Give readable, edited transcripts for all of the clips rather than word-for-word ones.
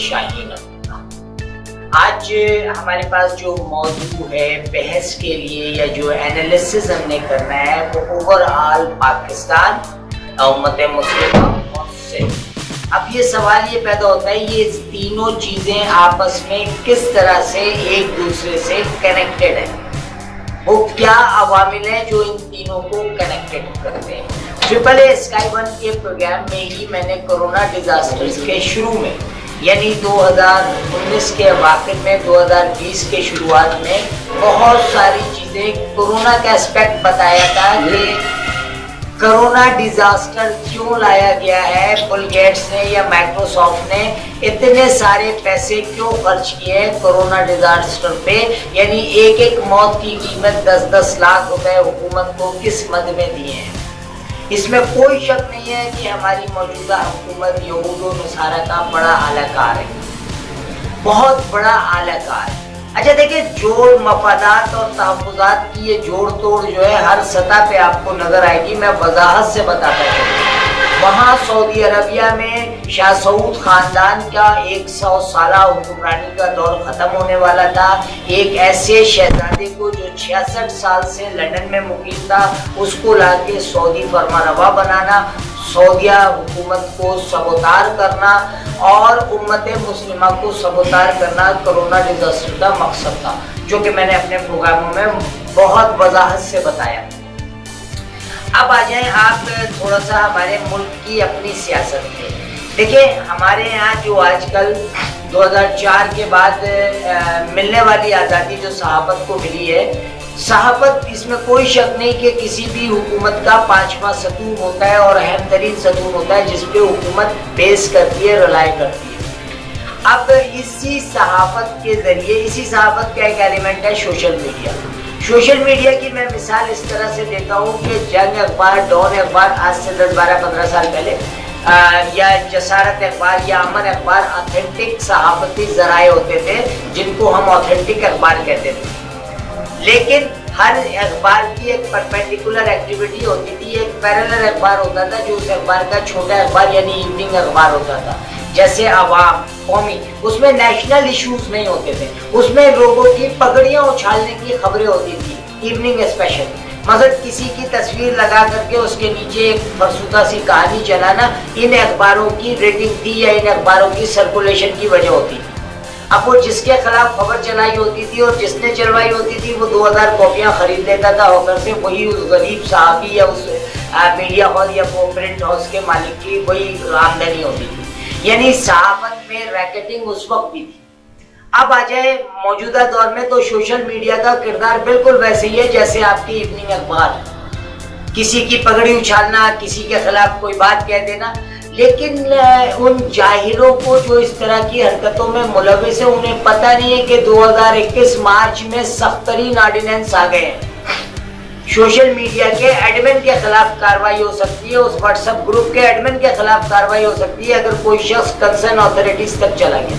شاہین عبداللہ۔ آج ہمارے پاس جو موضوع ہے بحث کے لیے یا جو انالیسس ہم نے کرنا ہے وہ اوور آل پاکستان، امت مسلمہ اور سکھ۔ اب یہ سوال یہ پیدا ہوتا ہے یہ تینوں چیزیں آپس میں کس طرح سے ایک دوسرے سے کنیکٹڈ ہیں، وہ کیا عوامل ہیں جو ان تینوں کو کنیکٹڈ کرتے ہیں۔ ٹرپل اے اسکائی ون کے پروگرام میں ہی میں نے کورونا ڈیزاسٹرز کے شروع میں یعنی 2019 کے اواخر میں 2020 کے شروعات میں بہت ساری چیزیں کورونا کا اسپیکٹ بتایا تھا کہ کرونا ڈیزاسٹر کیوں لایا گیا ہے، بل گیٹس نے یا مائکروسافٹ نے اتنے سارے پیسے کیوں خرچ کیے ہیں کورونا ڈیزاسٹر پہ، یعنی ایک ایک موت کی قیمت 10-10 لاکھ روپے حکومت کو کس مد میں دیے ہیں۔ اس میں کوئی شک نہیں ہے کہ ہماری موجودہ حکومت یہود و نصارہ کا بڑا اعلی کار ہے، بہت بڑا اعلی کار ہے۔ اچھا دیکھیں، جوڑ مفادات اور تحفظات کی یہ جوڑ توڑ جو ہے ہر سطح پہ آپ کو نظر آئے گی۔ میں وضاحت سے بتاتا چلوں، وہاں سعودی عربیہ میں شاہ سعود خاندان کا 100 سالہ حکمرانی کا دور ختم ہونے والا تھا۔ ایک ایسے شہزادے کو جو 66 سال سے لندن میں مقیم تھا، اس کو لا کے سعودی فرمانروا بنانا، سعودیہ حکومت کو سبوتار کرنا اور امت مسلمہ کو سبوتار کرنا کرونا ڈیزاسٹر کا مقصد تھا، جو کہ میں نے اپنے پروگراموں میں بہت وضاحت سے بتایا۔ اب آ جائیں آپ تھوڑا سا ہمارے ملک کی اپنی سیاست میں۔ دیکھیں، ہمارے یہاں جو آج کل 2004 کے بعد ملنے والی آزادی جو صحافت کو ملی ہے، صحافت اس میں کوئی شک نہیں کہ کسی بھی حکومت کا 5واں ستون ہوتا ہے اور اہم ترین ستون ہوتا ہے جس پہ حکومت بیس کرتی ہے، رلائی کرتی ہے۔ اب اسی صحافت کے ذریعے، اسی صحافت کا ایک ایلیمنٹ ہے سوشل میڈیا۔ سوشل میڈیا کی میں مثال اس طرح سے دیتا ہوں کہ جنگ اخبار، ڈان اخبار آج سے 10-12-15 سال پہلے یا جسارت اخبار یا امن اخبار آتھینٹک صحافتی ذرائع ہوتے تھے جن کو ہم آتھینٹک اخبار کہتے تھے، لیکن ہر اخبار کی ایک پرپینڈیکولر ایکٹیویٹی ہوتی تھی، ایک پیرلر اخبار ہوتا تھا جو اس اخبار کا چھوٹا اخبار یعنی ایوننگ اخبار ہوتا تھا، جیسے عوام، قومی۔ اس میں نیشنل ایشوز نہیں ہوتے تھے، اس میں لوگوں کی پگڑیاں اچھالنے کی خبریں ہوتی تھی، ایوننگ اسپیشل۔ مثلا کسی کی تصویر لگا کر کے اس کے نیچے ایک فرسودہ سی کہانی چلانا ان اخباروں کی ریٹنگ تھی یا ان اخباروں کی سرکولیشن کی وجہ ہوتی تھی۔ اب وہ جس کے خلاف خبر چلائی ہوتی تھی اور جس نے چلوائی ہوتی تھی وہ 2000 کاپیاں خرید لیتا تھا ہوکر سے، وہی اس غریب صحافی یا اس میڈیا ہال یا پرنٹ ہاؤس کے مالک کی وہی آمدنی ہوتی تھی۔ یعنی صحافت میں ریکٹنگ اس وقت بھی تھی۔ اب آ جائے موجودہ دور میں تو سوشل میڈیا کا کردار بالکل ویسے ہی ہے جیسے آپ کی ایوننگ اخبار، کسی کی پگڑی اچھالنا، کسی کے خلاف کوئی بات کہہ دینا۔ لیکن ان جاہلوں کو جو اس طرح کی حرکتوں میں ملوث ہیں انہیں پتہ نہیں ہے کہ 2021 مارچ میں سخت ترین آرڈیننس آ گئے ہیں۔ سوشل میڈیا کے ایڈمن کے خلاف کارروائی ہو سکتی ہے، اس واٹس ایپ گروپ کے ایڈمن کے خلاف کارروائی ہو سکتی ہے اگر کوئی شخص کنسرن اتھارٹیز تک چلا گیا،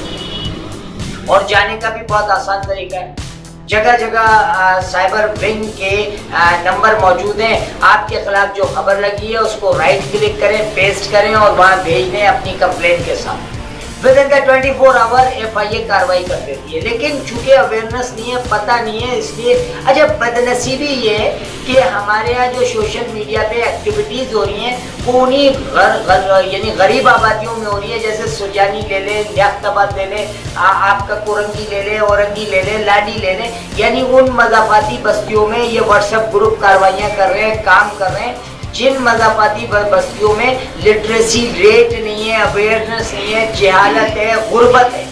اور جانے کا بھی بہت آسان طریقہ ہے۔ جگہ جگہ سائبر ونگ کے نمبر موجود ہیں، آپ کے خلاف جو خبر لگی ہے اس کو رائٹ کلک کریں، پیسٹ کریں اور وہاں بھیج دیں اپنی کمپلین کے ساتھ۔ ودن دا 24 آور FIA کارروائی کر دیتی ہے، لیکن چونکہ اویئرنیس نہیں ہے، پتہ نہیں ہے، اس لیے اچھا بدنصیبی یہ ہے کہ ہمارے یہاں جو سوشل میڈیا پہ ایکٹیویٹیز ہو رہی ہیں وہ انہیں یعنی غریب آبادیوں میں ہو رہی ہے، جیسے سجانی لے لیں، لیاقت آباد لے لیں، آپ کا کورنگی لے لیں، اورنگی لے لیں، لاڈی لے لیں، یعنی ان مضافاتی بستیوں میں یہ واٹس ایپ گروپ کاروائیاں کر رہے ہیں، کام کر رہے ہیں جن مضافاتی بستیوں میں لٹریسی ریٹ نہیں ہے، اویئرنیس نہیں ہے، جہالت ہے، غربت ہے۔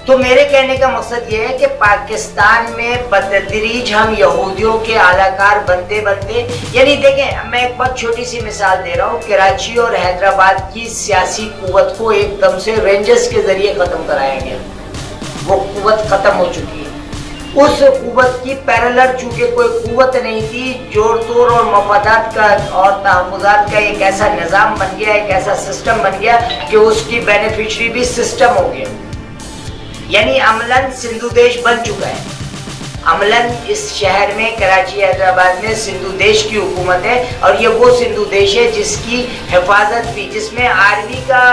تو میرے کہنے کا مقصد یہ ہے کہ پاکستان میں بتدریج ہم یہودیوں کے اعلی کار بنتے بنتے، یعنی دیکھیں میں ایک بہت چھوٹی سی مثال دے رہا ہوں، کراچی اور حیدرآباد کی سیاسی قوت کو ایک دم سے رینجرز کے ذریعے ختم کرایا گیا، وہ قوت ختم ہو چکی ہے۔ اس قوت کی پیرلر چونکہ کوئی قوت نہیں تھی، جوڑ توڑ اور مفادات کا اور تحفظات کا ایک ایسا نظام بن گیا، ایک ایسا سسٹم بن گیا کہ اس کی بینیفیشری بھی سسٹم ہو گیا، یعنی عملاً سندھو دیش بن چکا ہے۔ عملاً اس شہر میں کراچی حیدرآباد میں سندھو دیش کی حکومت ہے، اور یہ وہ سندھو دیش ہے جس کی حفاظت بھی، جس میں آرمی کا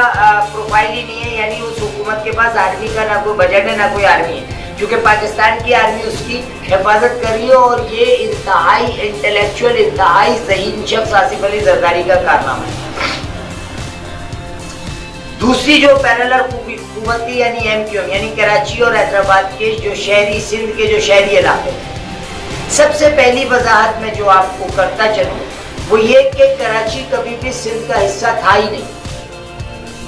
پروفائل ہی نہیں ہے، یعنی اس حکومت کے پاس آرمی کا نہ کوئی بجٹ ہے نہ کوئی آرمی ہے، کیونکہ پاکستان کی آرمی اس کی حفاظت کر رہی ہے، اور یہ انتہائی انٹلیکچوئل، انتہائی ذہین شخص آصف علی زرداری کا کارنامہ ہے۔ دوسری جو پیرالل حکومت تھی یعنی MQM، یعنی کراچی اور حیدرآباد کے جو شہری، سندھ کے جو شہری علاقے، سب سے پہلی وضاحت میں جو آپ کو کرتا چلوں وہ یہ کہ کراچی کبھی بھی سندھ کا حصہ تھا ہی نہیں۔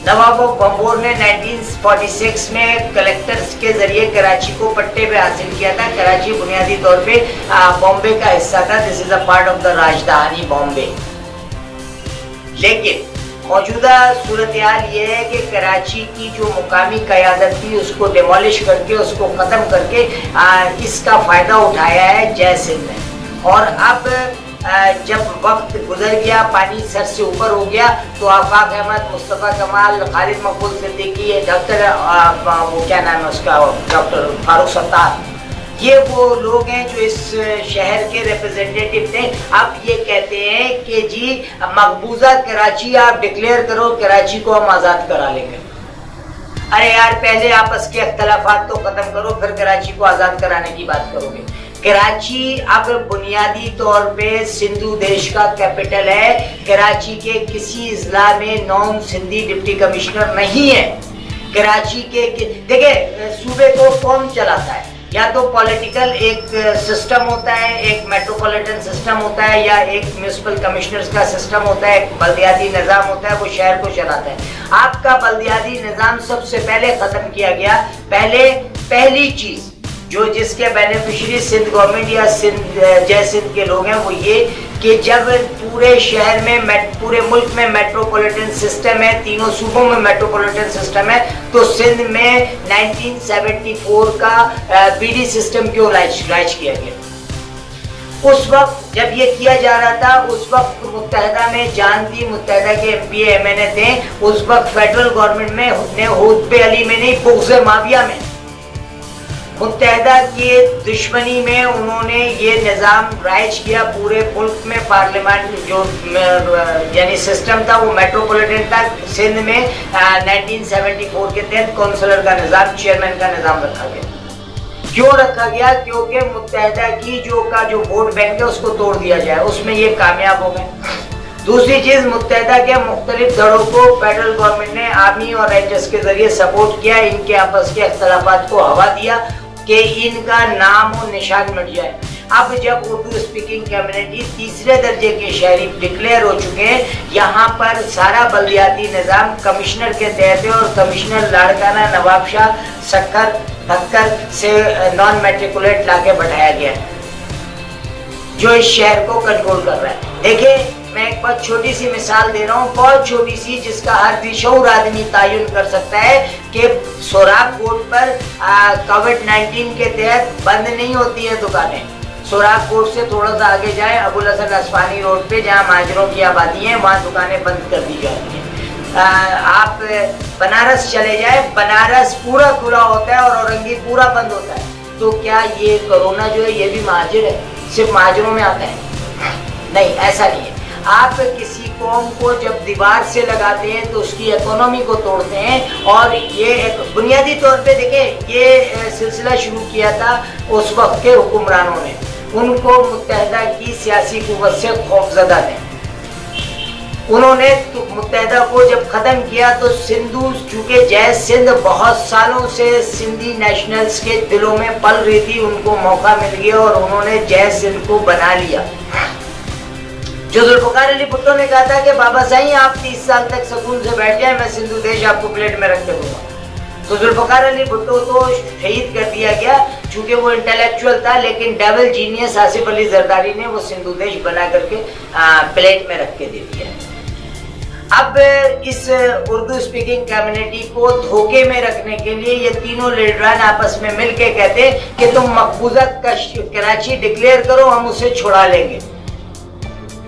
نواب بمبور نے 1946 میں کلیکٹرز کے ذریعے کراچی کو پٹے پہ حاصل کیا تھا۔ کراچی بنیادی طور پہ بامبے کا حصہ تھا، دس از اے پارٹ آف دا راجدھانی بامبے۔ لیکن موجودہ صورتحال یہ ہے کہ کراچی کی جو مقامی قیادت تھی اس کو ڈیمولش کر کے، اس کو ختم کر کے اس کا فائدہ اٹھایا ہے جے سندھ نے، اور اب جب وقت گزر گیا، پانی سر سے اوپر ہو گیا، تو آفاق احمد، مصطفیٰ کمال، خالد مقبول صدیقی، ڈاکٹر وہ کیا نام ہے اس کا، ڈاکٹر فاروق ستار، یہ وہ لوگ ہیں جو اس شہر کے ریپرزینٹیٹیو تھے۔ اب یہ کہتے ہیں کہ جی مقبوضہ کراچی آپ ڈکلیئر کرو، کراچی کو ہم آزاد کرا لیں گے۔ ارے یار، پہلے آپس کے اختلافات تو ختم کرو، پھر کراچی کو آزاد کرانے کی بات کرو گے۔ کراچی اب بنیادی طور پہ سندھو دیش کا کیپٹل ہے۔ کراچی کے کسی اضلاع میں نون سندھی ڈپٹی کمشنر نہیں ہے۔ کراچی کے دیکھیں، صوبے کو کون چلاتا ہے؟ یا تو پولیٹیکل ایک سسٹم ہوتا ہے، ایک میٹروپولیٹن سسٹم ہوتا ہے، یا ایک میونسپل کمشنرز کا سسٹم ہوتا ہے، ایک بلدیاتی نظام ہوتا ہے، وہ شہر کو چلاتا ہے۔ آپ کا بلدیاتی نظام سب سے پہلے ختم کیا گیا۔ پہلی چیز جو جس کے بینیفیشری سندھ گورنمنٹ یا جے سندھ کے لوگ ہیں وہ یہ کہ جب پورے شہر میں، پورے ملک میں میٹروپولیٹن سسٹم ہے، تینوں صوبوں میں میٹروپولیٹن سسٹم ہے، تو سندھ میں 1974 کا BD سسٹم کیوں رائج کیا گیا؟ اس وقت جب یہ کیا جا رہا تھا، اس وقت متحدہ میں جان تھی، متحدہ کے MPA MNA تھے، اس وقت فیڈرل گورنمنٹ میں حوض علی میں نہیں، بغض معاویہ میں، متحدہ کی دشمنی میں انہوں نے یہ نظام رائج کیا پورے ملک میں۔ پارلیمان جو یعنی سسٹم تھا وہ میٹروپولیٹن تھا۔ سندھ میں 1974 کے تحت کونسلر کا نظام، چیئرمین کا نظام رکھا گیا۔ کیوں رکھا گیا؟ کیونکہ متحدہ کی جو ووٹ بینک ہے اس کو توڑ دیا جائے، اس میں یہ کامیاب ہو گئے۔ دوسری چیز، متحدہ کے مختلف دھڑوں کو فیڈرل گورنمنٹ نے آرمی اور رینجرز کے ذریعے سپورٹ کیا، ان کے آپس کے اختلافات کو ہوا دیا کہ ان کا نام و نشان مٹ جائے۔ اب جب اردو اسپیکنگ کمیونٹی تیسرے درجے کے شہری ڈکلیئر ہو چکے ہیں، یہاں پر سارا بلدیاتی نظام کمشنر کے تحت ہے، اور کمشنر لاڑکانہ نواب شاہ سکھر بھکر سے نان میٹریکولیٹ لا کے بٹھایا گیا ہے، جو اس شہر کو کنٹرول کر رہا ہے۔ دیکھیں، میں ایک بہت چھوٹی سی مثال دے رہا ہوں، بہت چھوٹی سی، جس کا ہر بشعور آدمی تعین کر سکتا ہے کہ سوراخ کوٹ پر کووڈ-19 کے تحت بند نہیں ہوتی ہیں دکانیں۔ سوراخ کوٹ سے تھوڑا سا آگے جائیں، ابوالحسن اصفہانی روڈ پہ جہاں مہاجروں کی آبادی ہے، وہاں دکانیں بند کر دی جاتی ہیں۔ آپ بنارس چلے جائیں، بنارس پورا کھلا ہوتا ہے اور اورنگی پورا بند ہوتا ہے۔ تو کیا یہ کورونا جو ہے یہ بھی مہاجر ہے؟ صرف مہاجروں میں آتا ہے؟ نہیں، ایسا نہیں ہے۔ آپ کسی قوم کو جب دیوار سے لگاتے ہیں تو اس کی اکانومی کو توڑتے ہیں، اور یہ ایک بنیادی طور پہ دیکھیں، یہ سلسلہ شروع کیا تھا اس وقت کے حکمرانوں نے، ان کو متحدہ کی سیاسی قوت سے خوفزدہ تھے۔ انہوں نے متحدہ کو جب ختم کیا تو سندھو، چونکہ جے سندھ بہت سالوں سے سندھی نیشنلز کے دلوں میں پل رہی تھی، ان کو موقع مل گیا اور انہوں نے جے سندھ کو بنا لیا۔ جو ذوالفقار علی بھٹو نے کہا تھا کہ بابا صاحب آپ 30 سال تک سکون سے بیٹھ جائیں، میں سندھو دیش آپ کو پلیٹ میں رکھ کے دوں گا، تو ذوالفقار علی بھٹو تو شہید کر دیا گیا چونکہ وہ انٹلیکچوئل تھا، لیکن ڈبل جینیس آصف علی زرداری نے وہ سندھو دیش بنا کر کے پلیٹ میں رکھ کے دے دیا۔ اب اس اردو اسپیکنگ کمیونٹی کو دھوکے میں رکھنے کے لیے یہ تینوں لیڈران آپس میں مل کے کہتے کہ تم مقبوضہ کراچی ڈکلیئر کرو، ہم اسے چھڑا لیں گے۔